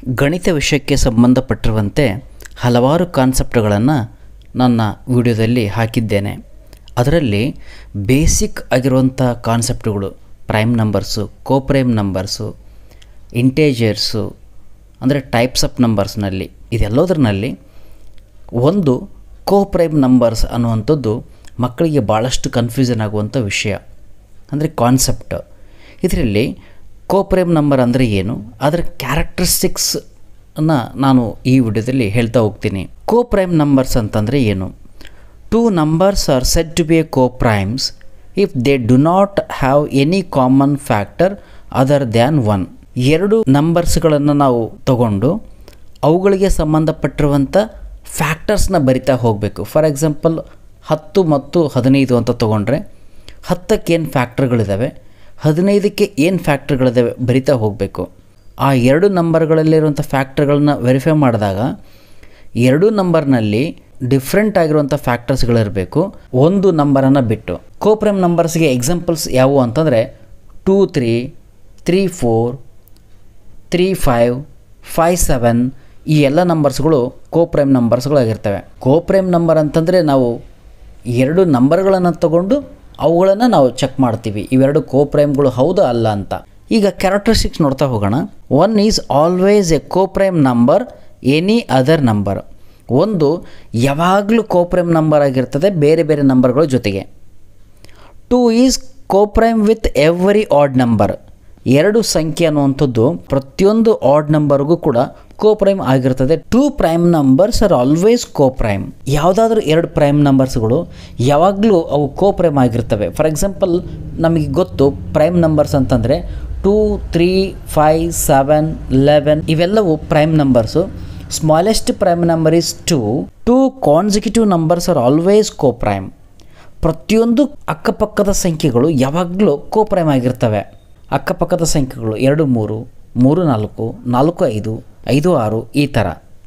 ಗಣಿತ ವಿಷಯಕ್ಕೆ ಸಂಬಂಧಪಟ್ಟಿರುವಂತೆ ಹಲವಾರು ಕಾನ್ಸೆಪ್ಟ್ಗಳನ್ನು ನನ್ನ ವಿಡಿಯೋದಲ್ಲಿ ಹಾಕಿದ್ದೇನೆ. ಅದರಲ್ಲಿ ಬೇಸಿಕ್ ಆಗಿರುವಂಥ ಕಾನ್ಸೆಪ್ಟ್ಗಳು ಪ್ರೈಮ್ ನಂಬರ್ಸು, ಕೋಪ್ರೈಮ್ ನಂಬರ್ಸು, ಇಂಟೇಜರ್ಸು ಅಂದರೆ ಟೈಪ್ಸ್ ಆಫ್ ನಂಬರ್ಸ್ನಲ್ಲಿ ಇದೆಲ್ಲದರಲ್ಲಿ ಒಂದು ಕೋಪ್ರೈಮ್ ನಂಬರ್ಸ್ ಅನ್ನುವಂಥದ್ದು ಮಕ್ಕಳಿಗೆ ಭಾಳಷ್ಟು ಕನ್ಫ್ಯೂಷನ್ ಆಗುವಂಥ ವಿಷಯ ಅಂದರೆ ಕಾನ್ಸೆಪ್ಟ್. ಇದರಲ್ಲಿ ಕೋಪ್ರೈಮ್ ನಂಬರ್ ಅಂದರೆ ಏನು, ಅದರ ಕ್ಯಾರೆಕ್ಟರಿಸ್ಟಿಕ್ಸನ್ನು ನಾನು ಈ ವಿಡಿಯೋದಲ್ಲಿ ಹೇಳ್ತಾ ಹೋಗ್ತೀನಿ. ಕೋಪ್ರೈಮ್ ನಂಬರ್ಸ್ ಅಂತಂದರೆ ಏನು? Two numbers are said to be a coprimes if they do not have any common factor other than one. ಎರಡು ನಂಬರ್ಸ್ಗಳನ್ನು ನಾವು ತಗೊಂಡು ಅವುಗಳಿಗೆ ಸಂಬಂಧಪಟ್ಟಿರುವಂಥ ಫ್ಯಾಕ್ಟರ್ಸ್ನ ಬರಿತಾ ಹೋಗಬೇಕು. ಫಾರ್ ಎಕ್ಸಾಂಪಲ್ 10 ಮತ್ತು 15 ಅಂತ ತೊಗೊಂಡ್ರೆ 10ಕ್ಕೆ ಏನು ಫ್ಯಾಕ್ಟರ್ಗಳಿದ್ದಾವೆ, 15ಕ್ಕೆ ಏನು ಫ್ಯಾಕ್ಟರ್ಗಳಿದ್ದಾವೆ ಬರಿತಾ ಹೋಗಬೇಕು. ಆ ಎರಡು ನಂಬರ್ಗಳಲ್ಲಿರುವಂಥ ಫ್ಯಾಕ್ಟರ್ಗಳನ್ನ ವೆರಿಫೈ ಮಾಡಿದಾಗ ಎರಡು ನಂಬರ್ನಲ್ಲಿ ಡಿಫ್ರೆಂಟ್ ಆಗಿರುವಂಥ ಫ್ಯಾಕ್ಟರ್ಸ್ಗಳಿರಬೇಕು ಒಂದು ನಂಬರನ್ನು ಬಿಟ್ಟು. ಕೋಪ್ರೈಮ್ ನಂಬರ್ಸ್ಗೆ ಎಕ್ಸಾಂಪಲ್ಸ್ ಯಾವುವು ಅಂತಂದರೆ 2 3, 3 4, 3 5, 5 7 ಈ ಎಲ್ಲ ನಂಬರ್ಸ್ಗಳು ಕೋಪ್ರೈಮ್ ನಂಬರ್ಸ್ಗಳಾಗಿರ್ತವೆ. ಕೋಪ್ರೈಮ್ ನಂಬರ್ ಅಂತಂದರೆ ನಾವು ಎರಡು ನಂಬರ್ಗಳನ್ನು ತಗೊಂಡು ಅವುಗಳನ್ನು ನಾವು ಚೆಕ್ ಮಾಡ್ತೀವಿ, ಇವೆರಡು ಕೋಪ್ರೈಮ್ಗಳು ಹೌದಾ ಅಲ್ಲ ಅಂತ. ಈಗ ಕ್ಯಾರೆಕ್ಟರಿಸ್ಟಿಕ್ಸ್ ನೋಡ್ತಾ ಹೋಗೋಣ. 1 is always a coprime number any other number. ಒಂದು ಯಾವಾಗಲೂ ಕೋಪ್ರೈಮ್ ನಂಬರ್ ಆಗಿರ್ತದೆ ಬೇರೆ ಬೇರೆ ನಂಬರ್ಗಳ ಜೊತೆಗೆ. 2 is coprime with every odd number. ಎರಡು ಸಂಖ್ಯೆ ಅನ್ನುವಂಥದ್ದು ಪ್ರತಿಯೊಂದು ಆಡ್ ನಂಬರ್ಗೂ ಕೂಡ ಕೋಪ್ರೈಮ್ ಆಗಿರ್ತದೆ. 2 ಪ್ರೈಮ್ ನಂಬರ್ಸ್ ಆರ್ ಆಲ್ವೇಸ್ ಕೋಪ್ರೈಮ್. ಯಾವುದಾದ್ರೂ ಎರಡು ಪ್ರೈಮ್ ನಂಬರ್ಸ್ಗಳು ಯಾವಾಗಲೂ ಅವು ಕೋಪ್ರೈಮ್ ಆಗಿರ್ತವೆ. ಫಾರ್ ಎಕ್ಸಾಂಪಲ್ ನಮಗೆ ಗೊತ್ತು ಪ್ರೈಮ್ ನಂಬರ್ಸ್ ಅಂತಂದರೆ 2 3 5 7 11 ಇವೆಲ್ಲವೂ prime numbers. Smallest prime number is 2. 2 consecutive numbers are always coprime. ಪ್ರತಿಯೊಂದು ಅಕ್ಕಪಕ್ಕದ ಸಂಖ್ಯೆಗಳು ಯಾವಾಗಲೂ ಕೋಪ್ರೈಮ್ ಆಗಿರ್ತವೆ. ಅಕ್ಕಪಕ್ಕದ ಸಂಖ್ಯೆಗಳು 2 3, 3 4, 4 5, 5 6 ಈ ಥರ.